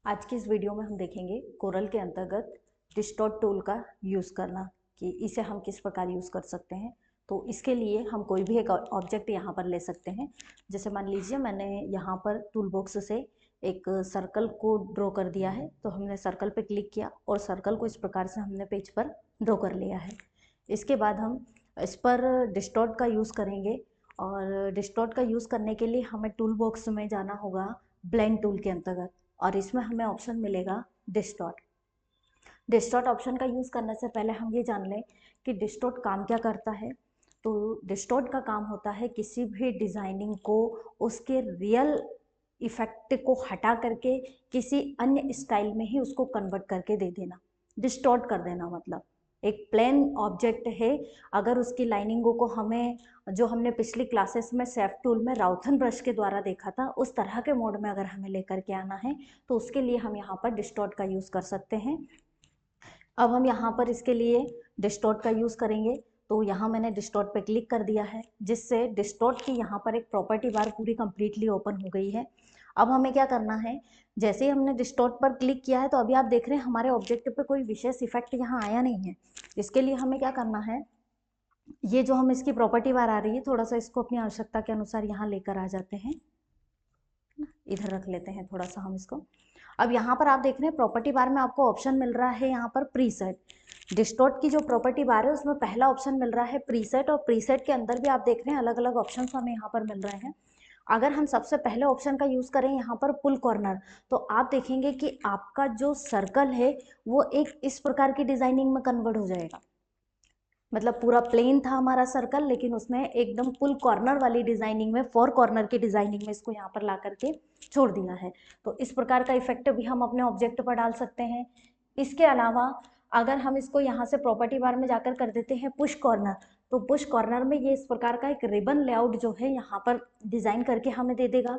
आज की इस वीडियो में हम देखेंगे कोरल के अंतर्गत डिस्टॉर्ट टूल का यूज़ करना कि इसे हम किस प्रकार यूज़ कर सकते हैं। तो इसके लिए हम कोई भी एक ऑब्जेक्ट यहाँ पर ले सकते हैं। जैसे मान लीजिए मैंने यहाँ पर टूल बॉक्स से एक सर्कल को ड्रॉ कर दिया है, तो हमने सर्कल पे क्लिक किया और सर्कल को इस प्रकार से हमने पेज पर ड्रॉ कर लिया है। इसके बाद हम इस पर डिस्टॉर्ट का यूज़ करेंगे और डिस्टॉर्ट का यूज़ करने के लिए हमें टूल बॉक्स में जाना होगा ब्लेंड टूल के अंतर्गत, और इसमें हमें ऑप्शन मिलेगा डिस्टॉर्ट। डिस्टॉर्ट ऑप्शन का यूज़ करने से पहले हम ये जान लें कि डिस्टॉर्ट काम क्या करता है। तो डिस्टॉर्ट का काम होता है किसी भी डिज़ाइनिंग को उसके रियल इफेक्ट को हटा करके किसी अन्य स्टाइल में ही उसको कन्वर्ट करके दे देना, डिस्टॉर्ट कर देना। मतलब एक प्लेन ऑब्जेक्ट है, अगर उसकी लाइनिंगों को हमें, जो हमने पिछली क्लासेस में सेफ टूल में राउथन ब्रश के द्वारा देखा था, उस तरह के मोड में अगर हमें लेकर के आना है तो उसके लिए हम यहाँ पर डिस्टॉर्ट का यूज़ कर सकते हैं। अब हम यहाँ पर इसके लिए डिस्टॉर्ट का यूज़ करेंगे। तो यहाँ मैंने डिस्टॉर्ट पे क्लिक कर दिया है, जिससे डिस्टॉर्ट की यहाँ पर एक प्रॉपर्टी बार पूरी कंप्लीटली ओपन हो गई है। अब हमें क्या करना है, जैसे ही हमने डिस्टॉर्ट पर क्लिक किया है तो अभी आप देख रहे हैं हमारे ऑब्जेक्ट पे कोई विशेष इफेक्ट यहाँ आया नहीं है। इसके लिए हमें क्या करना है, ये जो हम इसकी प्रॉपर्टी बार आ रही है, थोड़ा सा इसको अपनी आवश्यकता के अनुसार यहाँ लेकर आ जाते हैं, इधर रख लेते हैं थोड़ा सा हम इसको। अब यहाँ पर आप देख रहे हैं प्रॉपर्टी बार में आपको ऑप्शन मिल रहा है यहाँ पर प्रीसेट। डिस्टॉर्ट की जो प्रॉपर्टी बार है उसमें पहला ऑप्शन मिल रहा है प्रीसेट, और प्रीसेट के अंदर भी आप देख रहे हैं अलग अलग ऑप्शन हमें यहाँ पर मिल रहे हैं। अगर हम सबसे पहले ऑप्शन का यूज़ करें यहाँ पर पुल कॉर्नर, तो आप देखेंगे कि आपका जो सर्कल है वो एक इस प्रकार की डिजाइनिंग में कन्वर्ट हो जाएगा। मतलब पूरा प्लेन था हमारा सर्कल, लेकिन उसने एकदम फुल कॉर्नर वाली डिजाइनिंग में, फोर कॉर्नर की डिजाइनिंग में इसको यहाँ पर ला करके छोड़ दिया है। तो इस प्रकार का इफेक्ट भी हम अपने ऑब्जेक्ट पर डाल सकते हैं। इसके अलावा अगर हम इसको यहाँ से प्रॉपर्टी बार में जाकर कर देते हैं पुश कॉर्नर, तो पुश कॉर्नर में ये इस प्रकार का एक रिबन लेआउट जो है यहाँ पर डिजाइन करके हमें दे देगा।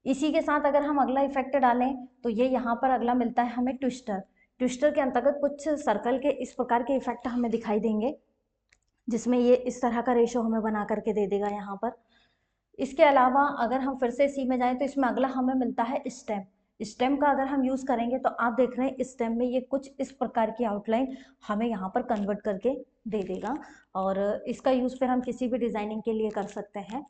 इसी के साथ अगर हम अगला इफेक्ट डालें तो ये यहाँ पर अगला मिलता है हमें ट्विस्टर। ट्विस्टर के अंतर्गत कुछ सर्कल के इस प्रकार के इफेक्ट हमें दिखाई देंगे, जिसमें ये इस तरह का रेशो हमें बना करके दे देगा यहाँ पर। इसके अलावा अगर हम फिर से सी में जाएं तो इसमें अगला हमें मिलता है स्टेम। स्टेम का अगर हम यूज़ करेंगे तो आप देख रहे हैं स्टेम में ये कुछ इस प्रकार की आउटलाइन हमें यहाँ पर कन्वर्ट करके दे देगा, और इसका यूज़ फिर हम किसी भी डिज़ाइनिंग के लिए कर सकते हैं।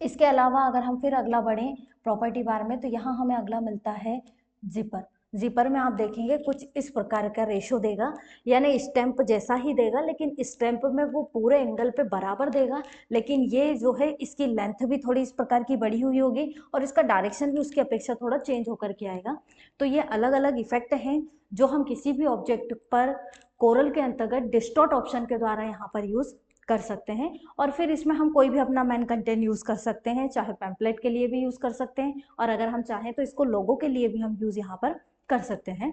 इसके अलावा अगर हम फिर अगला बढ़ें प्रॉपर्टी बार में, तो यहाँ हमें अगला मिलता है जिपर। जिपर में आप देखेंगे कुछ इस प्रकार का रेशो देगा, यानी स्टैंप जैसा ही देगा, लेकिन स्टैंप में वो पूरे एंगल पे बराबर देगा, लेकिन ये जो है इसकी लेंथ भी थोड़ी इस प्रकार की बड़ी हुई होगी और इसका डायरेक्शन भी उसकी अपेक्षा थोड़ा चेंज होकर के आएगा। तो ये अलग अलग इफेक्ट हैं जो हम किसी भी ऑब्जेक्ट पर कोरल के अंतर्गत डिस्टॉर्ट ऑप्शन के द्वारा यहाँ पर यूज कर सकते हैं। और फिर इसमें हम कोई भी अपना मेन कंटेंट यूज़ कर सकते हैं, चाहे पैम्पलेट के लिए भी यूज़ कर सकते हैं, और अगर हम चाहें तो इसको लोगो के लिए भी हम यूज़ यहाँ पर कर सकते हैं।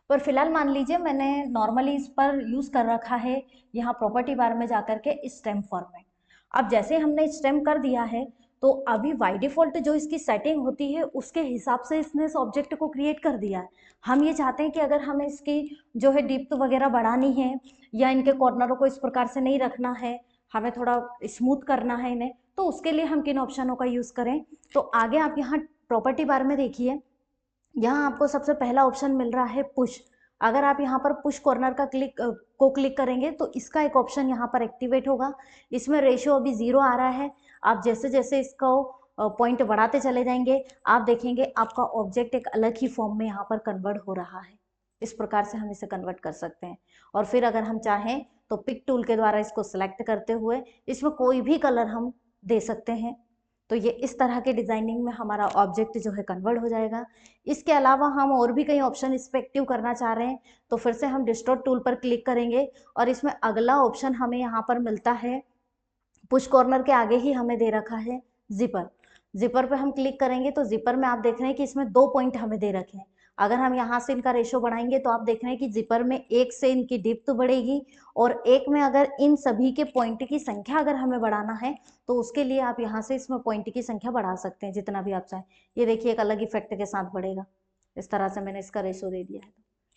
पर फिलहाल मान लीजिए मैंने नॉर्मली इस पर यूज़ कर रखा है यहाँ प्रॉपर्टी बार में जाकर के स्टेम फॉर्मेट। अब जैसे हमने स्टेम कर दिया है तो अभी बाय डिफ़ॉल्ट जो इसकी सेटिंग होती है उसके हिसाब से इसने इस ऑब्जेक्ट को क्रिएट कर दिया है। हम ये चाहते हैं कि अगर हमें इसकी जो है डिप्थ वगैरह बढ़ानी है या इनके कॉर्नरों को इस प्रकार से नहीं रखना है, हमें थोड़ा स्मूथ करना है इन्हें, तो उसके लिए हम किन ऑप्शनों का यूज़ करें। तो आगे आप यहाँ प्रॉपर्टी बार में देखिए, यहाँ आपको सबसे पहला ऑप्शन मिल रहा है पुश। अगर आप यहाँ पर पुश कॉर्नर का क्लिक करेंगे तो इसका एक ऑप्शन यहाँ पर एक्टिवेट होगा। इसमें रेशो अभी 0 आ रहा है। आप जैसे जैसे इसको पॉइंट बढ़ाते चले जाएंगे आप देखेंगे आपका ऑब्जेक्ट एक अलग ही फॉर्म में यहाँ पर कन्वर्ट हो रहा है। इस प्रकार से हम इसे कन्वर्ट कर सकते हैं। और फिर अगर हम चाहें तो पिक टूल के द्वारा इसको सिलेक्ट करते हुए इसमें कोई भी कलर हम दे सकते हैं। तो ये इस तरह के डिजाइनिंग में हमारा ऑब्जेक्ट जो है कन्वर्ट हो जाएगा। इसके अलावा हम और भी कई ऑप्शन इस पर एक्टिव करना चाह रहे हैं तो फिर से हम डिस्टॉर्ट टूल पर क्लिक करेंगे, और इसमें अगला ऑप्शन हमें यहाँ पर मिलता है, पुश कॉर्नर के आगे ही हमें दे रखा है जिपर। जिपर पे हम क्लिक करेंगे तो जिपर में आप देख रहे हैं कि इसमें 2 पॉइंट हमें दे रखे हैं। अगर हम यहाँ से इनका रेशो बढ़ाएंगे तो आप देख रहे हैं कि जिपर में 1 से इनकी डिप्थ बढ़ेगी, और 1 में अगर इन सभी के पॉइंट की संख्या अगर हमें बढ़ाना है तो उसके लिए आप यहाँ से इसमें पॉइंट की संख्या बढ़ा सकते हैं जितना भी आप चाहें। ये देखिए एक अलग इफेक्ट के साथ बढ़ेगा। इस तरह से मैंने इसका रेशो दे दिया है,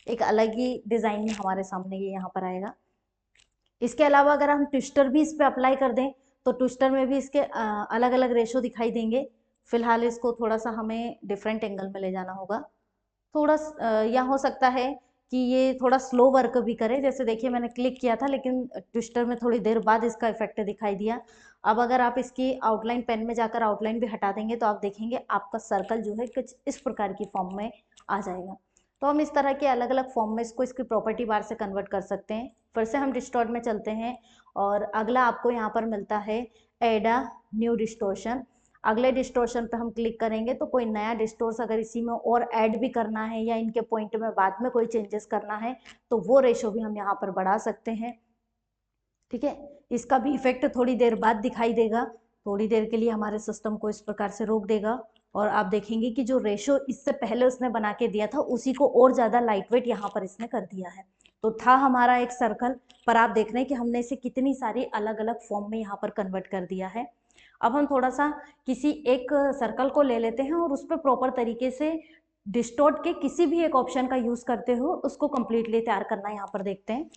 एक अलग ही डिजाइन में हमारे सामने ये यहाँ पर आएगा। इसके अलावा अगर हम ट्विस्टर भी इस पर अप्लाई कर दें तो ट्विस्टर में भी इसके अलग अलग रेशो दिखाई देंगे। फिलहाल इसको थोड़ा सा हमें डिफरेंट एंगल में ले जाना होगा। थोड़ा या हो सकता है कि ये थोड़ा स्लो वर्क भी करे। जैसे देखिए मैंने क्लिक किया था लेकिन ट्विस्टर में थोड़ी देर बाद इसका इफेक्ट दिखाई दिया। अब अगर आप इसकी आउटलाइन पेन में जाकर आउटलाइन भी हटा देंगे तो आप देखेंगे आपका सर्कल जो है कुछ इस प्रकार की फॉर्म में आ जाएगा। तो हम इस तरह के अलग अलग फॉर्म में इसको इसकी प्रॉपर्टी बार से कन्वर्ट कर सकते हैं। फिर से हम डिस्टॉर्ट में चलते हैं और अगला आपको यहाँ पर मिलता है एड अ न्यू डिस्टोर्शन। अगले डिस्टोर्शन पे हम क्लिक करेंगे तो कोई नया डिस्टोर्स अगर इसी में और ऐड भी करना है या इनके पॉइंट में बाद में कोई चेंजेस करना है तो वो रेशो भी हम यहाँ पर बढ़ा सकते हैं। ठीक है, इसका भी इफेक्ट थोड़ी देर बाद दिखाई देगा। थोड़ी देर के लिए हमारे सिस्टम को इस प्रकार से रोक देगा और आप देखेंगे कि जो रेशो इससे पहले उसने बना के दिया था उसी को और ज़्यादा लाइट वेट यहाँ पर इसने कर दिया है। तो था हमारा एक सर्कल, पर आप देख रहे हैं कि हमने इसे कितनी सारी अलग अलग फॉर्म में यहाँ पर कन्वर्ट कर दिया है। अब हम थोड़ा सा किसी एक सर्कल को ले लेते हैं और उस पर प्रॉपर तरीके से डिस्टॉर्ट के किसी भी एक ऑप्शन का यूज़ करते हुए उसको कंप्लीटली तैयार करना यहाँ पर देखते हैं।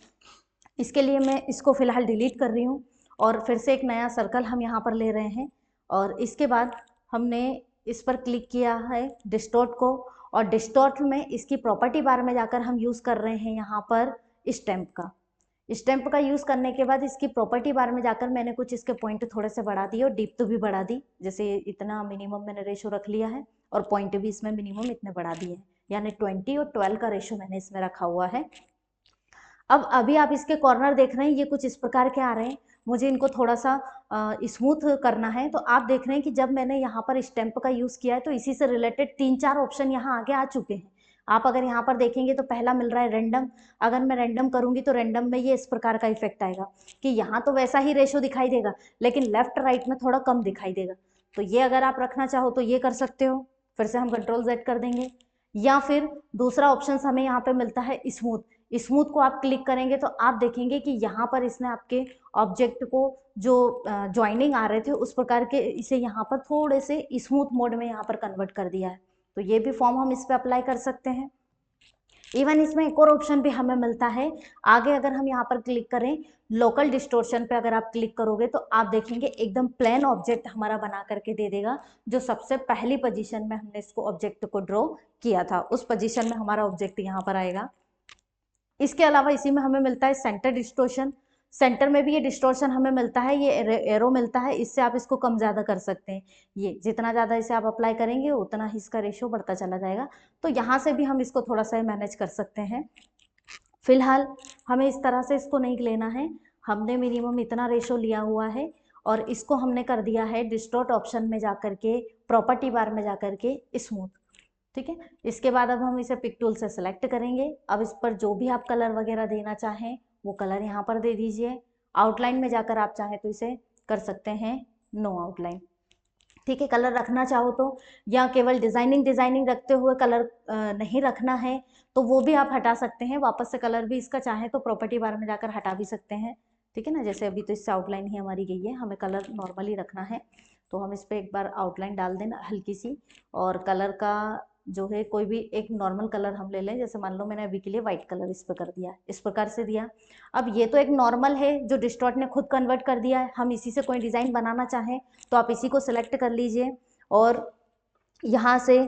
इसके लिए मैं इसको फिलहाल डिलीट कर रही हूँ और फिर से एक नया सर्कल हम यहाँ पर ले रहे हैं और इसके बाद हमने इस पर क्लिक किया है डिस्टॉर्ट को और डिस्टॉर्ट में इसकी प्रॉपर्टी बार में जाकर हम यूज़ कर रहे हैं यहाँ पर स्टैम्प का। स्टैम्प का यूज़ करने के बाद इसकी प्रॉपर्टी बार में जाकर मैंने कुछ इसके पॉइंट थोड़े से बढ़ा दिए और डिप्थ भी बढ़ा दी। जैसे इतना मिनिमम मैंने रेशो रख लिया है और पॉइंट भी इसमें मिनिमम इतने बढ़ा दिए हैं, यानी 20 और 12 का रेशो मैंने इसमें रखा हुआ है। अब अभी आप इसके कॉर्नर देख रहे हैं ये कुछ इस प्रकार के आ रहे हैं, मुझे इनको थोड़ा सा स्मूथ करना है। तो आप देख रहे हैं कि जब मैंने यहाँ पर स्टैम्प का यूज़ किया है तो इसी से रिलेटेड 3-4 ऑप्शन यहाँ आगे आ चुके हैं। आप अगर यहाँ पर देखेंगे तो पहला मिल रहा है रैंडम। अगर मैं रैंडम करूँगी तो रैंडम में ये इस प्रकार का इफेक्ट आएगा कि यहाँ तो वैसा ही रेशो दिखाई देगा लेकिन लेफ्ट राइट में थोड़ा कम दिखाई देगा। तो ये अगर आप रखना चाहो तो ये कर सकते हो। फिर से हम Ctrl+Z कर देंगे। या फिर दूसरा ऑप्शन हमें यहाँ पे मिलता है स्मूथ। स्मूथ को आप क्लिक करेंगे तो आप देखेंगे कि यहाँ पर इसने आपके ऑब्जेक्ट को जो ज्वाइनिंग आ रहे थे उस प्रकार के इसे यहाँ पर थोड़े से स्मूथ मोड में यहाँ पर कन्वर्ट कर दिया है। तो ये भी फॉर्म हम इस पर अप्लाई कर सकते हैं। इवन इसमें एक और ऑप्शन भी हमें मिलता है आगे। अगर हम यहाँ पर क्लिक करें लोकल डिस्टोर्शन पे अगर आप क्लिक करोगे तो आप देखेंगे एकदम प्लेन ऑब्जेक्ट हमारा बना करके दे देगा। जो सबसे पहली पोजीशन में हमने इसको ऑब्जेक्ट को ड्रॉ किया था उस पोजीशन में हमारा ऑब्जेक्ट यहाँ पर आएगा। इसके अलावा इसी में हमें मिलता है सेंटर डिस्टोर्शन। सेंटर में भी ये डिस्टोर्शन हमें मिलता है, ये एरो मिलता है, इससे आप इसको कम ज़्यादा कर सकते हैं। ये जितना ज़्यादा इसे आप अप्लाई करेंगे उतना ही इसका रेशो बढ़ता चला जाएगा। तो यहाँ से भी हम इसको थोड़ा सा मैनेज कर सकते हैं। फिलहाल हमें इस तरह से इसको नहीं लेना है, हमने मिनिमम इतना रेशो लिया हुआ है और इसको हमने कर दिया है डिस्टॉर्ट ऑप्शन में जाकर के प्रॉपर्टी बार में जाकर के स्मूथ। ठीक है, इसके बाद अब हम इसे पिक टूल से सिलेक्ट करेंगे। अब इस पर जो भी आप कलर वगैरह देना चाहें वो कलर यहाँ पर दे दीजिए। आउटलाइन में जाकर आप चाहें तो इसे कर सकते हैं नो आउटलाइन। ठीक है, कलर रखना चाहो तो या केवल डिजाइनिंग रखते हुए कलर नहीं रखना है तो वो भी आप हटा सकते हैं। वापस से कलर भी इसका चाहें तो प्रॉपर्टी बार में जाकर हटा भी सकते हैं। ठीक है ना, जैसे अभी तो इससे आउटलाइन ही हमारी गई है, हमें कलर नॉर्मली रखना है तो हम इस पर एक बार आउटलाइन डाल देना हल्की सी। और कलर का जो है कोई भी एक नॉर्मल कलर हम ले लें, जैसे मान लो मैंने अभी के लिए व्हाइट कलर इस पर कर दिया, इस प्रकार से दिया। अब ये तो एक नॉर्मल है जो डिस्टॉर्ट ने खुद कन्वर्ट कर दिया है। हम इसी से कोई डिज़ाइन बनाना चाहें तो आप इसी को सिलेक्ट कर लीजिए और यहाँ से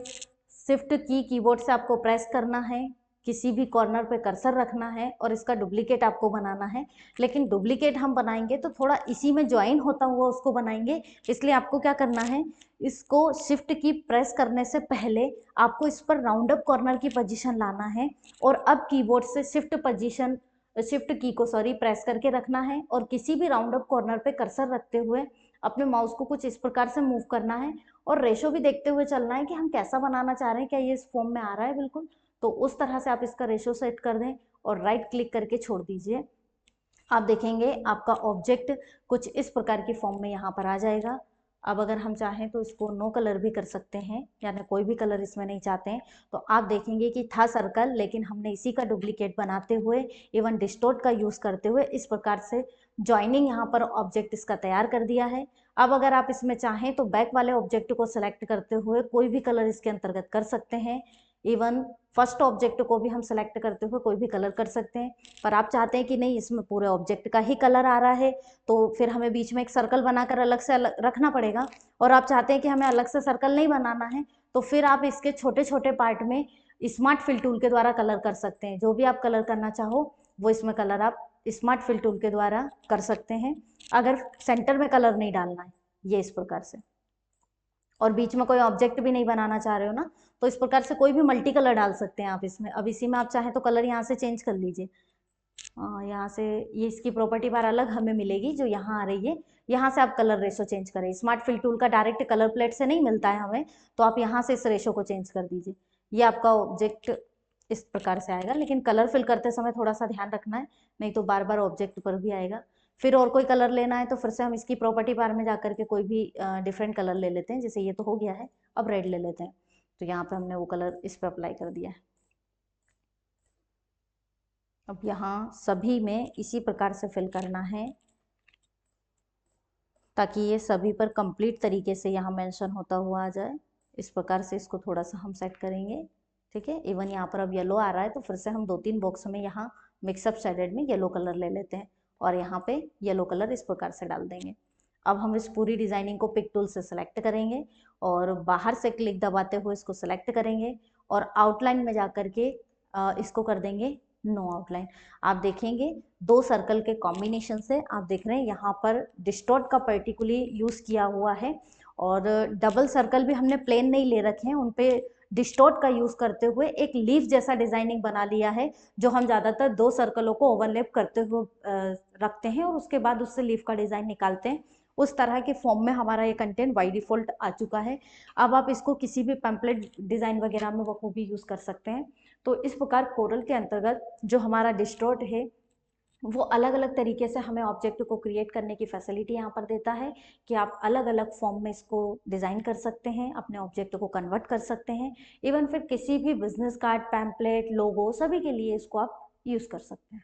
शिफ्ट की कीबोर्ड से आपको प्रेस करना है, किसी भी कॉर्नर पे कर्सर रखना है और इसका डुप्लीकेट आपको बनाना है। लेकिन डुप्लीकेट हम बनाएंगे तो थोड़ा इसी में ज्वाइन होता हुआ उसको बनाएंगे, इसलिए आपको क्या करना है, इसको शिफ्ट की प्रेस करने से पहले आपको इस पर राउंड अप कॉर्नर की पोजीशन लाना है और अब कीबोर्ड से शिफ्ट की को प्रेस करके रखना है और किसी भी राउंड अप कॉर्नर पे कर्सर रखते हुए अपने माउस को कुछ इस प्रकार से मूव करना है और रेशो भी देखते हुए चलना है कि हम कैसा बनाना चाह रहे हैं, क्या ये इस फॉर्म में आ रहा है बिल्कुल। तो उस तरह से आप इसका रेशो सेट कर दें और राइट क्लिक करके छोड़ दीजिए। आप देखेंगे आपका ऑब्जेक्ट कुछ इस प्रकार की फॉर्म में यहाँ पर आ जाएगा। अब अगर हम चाहें तो इसको नो कलर भी कर सकते हैं, यानी कोई भी कलर इसमें नहीं चाहते हैं तो आप देखेंगे कि था सर्कल लेकिन हमने इसी का डुप्लीकेट बनाते हुए इवन डिस्टॉर्ट का यूज़ करते हुए इस प्रकार से ज्वाइनिंग यहाँ पर ऑब्जेक्ट इसका तैयार कर दिया है। अब अगर आप इसमें चाहें तो बैक वाले ऑब्जेक्ट को सिलेक्ट करते हुए कोई भी कलर इसके अंतर्गत कर सकते हैं। इवन फर्स्ट ऑब्जेक्ट को भी हम सेलेक्ट करते हुए कोई भी कलर कर सकते हैं। पर आप चाहते हैं कि नहीं, इसमें पूरे ऑब्जेक्ट का ही कलर आ रहा है, तो फिर हमें बीच में एक सर्कल बनाकर अलग से रखना पड़ेगा। और आप चाहते हैं कि हमें अलग से सर्कल नहीं बनाना है, तो फिर आप इसके छोटे छोटे पार्ट में स्मार्ट फिल टूल के द्वारा कलर कर सकते हैं। जो भी आप कलर करना चाहो वो इसमें कलर आप स्मार्ट फिल टूल के द्वारा कर सकते हैं, अगर सेंटर में कलर नहीं डालना है, ये इस प्रकार से। और बीच में कोई ऑब्जेक्ट भी नहीं बनाना चाह रहे हो ना, तो इस प्रकार से कोई भी मल्टी कलर डाल सकते हैं आप इसमें। अब इसी में आप चाहें तो कलर यहाँ से चेंज कर लीजिए। यहाँ से ये इसकी प्रॉपर्टी बार अलग हमें मिलेगी जो यहाँ आ रही है। यहाँ से आप कलर रेशो चेंज करें। स्मार्ट फिल टूल का डायरेक्ट कलर प्लेट से नहीं मिलता है हमें, तो आप यहाँ से इस रेशो को चेंज कर दीजिए। ये आपका ऑब्जेक्ट इस प्रकार से आएगा, लेकिन कलर फिल करते समय थोड़ा सा ध्यान रखना है, नहीं तो बार बार ऑब्जेक्ट पर भी आएगा। फिर और कोई कलर लेना है तो फिर से हम इसकी प्रॉपर्टी बार में जाकर के कोई भी डिफरेंट कलर ले लेते हैं। जैसे ये तो हो गया है, अब रेड ले लेते हैं, तो यहाँ पे हमने वो कलर इस पर अप्लाई कर दिया है। अब यहाँ सभी में इसी प्रकार से फिल करना है ताकि ये सभी पर कंप्लीट तरीके से यहाँ मेंशन होता हुआ आ जाए। इस प्रकार से इसको थोड़ा सा हम सेट करेंगे, ठीक है। इवन यहाँ पर अब येलो आ रहा है, तो फिर से हम 2-3 बॉक्स में यहाँ मिक्सअप शेडेड में येलो कलर ले लेते हैं और यहाँ पे येलो कलर इस प्रकार से डाल देंगे। अब हम इस पूरी डिजाइनिंग को पिक टूल से सिलेक्ट करेंगे और बाहर से क्लिक दबाते हुए इसको सिलेक्ट करेंगे और आउटलाइन में जा करके इसको कर देंगे नो आउटलाइन। आप देखेंगे 2 सर्कल के कॉम्बिनेशन से आप देख रहे हैं यहाँ पर डिस्टॉर्ट का पर्टिकुलरली यूज़ किया हुआ है, और डबल सर्कल भी हमने प्लेन नहीं ले रखे हैं, उन पे डिस्टॉर्ट का यूज़ करते हुए एक लीफ जैसा डिजाइनिंग बना लिया है, जो हम ज़्यादातर 2 सर्कलों को ओवरलैप करते हुए रखते हैं और उसके बाद उससे लीफ का डिज़ाइन निकालते हैं। उस तरह के फॉर्म में हमारा ये कंटेंट बाय डिफ़ॉल्ट आ चुका है। अब आप इसको किसी भी पैम्पलेट डिज़ाइन वगैरह में बखूबी यूज़ कर सकते हैं। तो इस प्रकार कोरल के अंतर्गत जो हमारा डिस्टॉर्ट है वो अलग अलग तरीके से हमें ऑब्जेक्ट को क्रिएट करने की फैसिलिटी यहाँ पर देता है कि आप अलग अलग फॉर्म में इसको डिज़ाइन कर सकते हैं, अपने ऑब्जेक्ट को कन्वर्ट कर सकते हैं। इवन फिर किसी भी बिजनेस कार्ड, पैम्पलेट, लोगो, सभी के लिए इसको आप यूज़ कर सकते हैं।